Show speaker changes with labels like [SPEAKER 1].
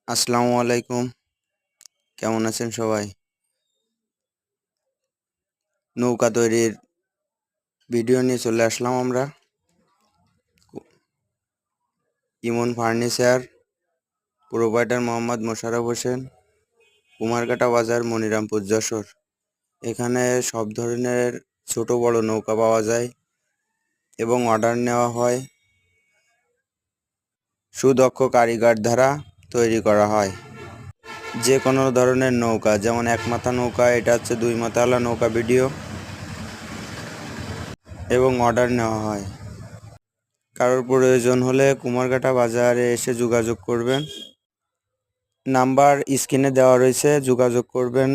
[SPEAKER 1] আসসালামু আলাইকুম। কেমন আছেন সবাই? নৌকা তৈরির ভিডিও নিয়ে চলে আসলাম আমরা। ইমন ফার্নিচার, প্রোভাইডার মোহাম্মদ মোশাররফ হোসেন, কুমারঘাটা বাজার, মনিরামপুর, যশোর। এখানে সব ধরনের ছোট বড় নৌকা পাওয়া যায় এবং অর্ডার নেওয়া হয়। সুদক্ষ কারিগর দ্বারা তৈরি করা হয়। যে কোনো ধরনের নৌকা, যেমন এক মাথা নৌকা, এটা হচ্ছে 2 মাথাওয়ালা নৌকা ভিডিও, এবং অর্ডার নেওয়া হয়। কারোর প্রয়োজন হলে কুমারঘাটা বাজারে এসে যোগাযোগ করবেন। নাম্বার স্ক্রিনে দেওয়া রয়েছে, যোগাযোগ করবেন।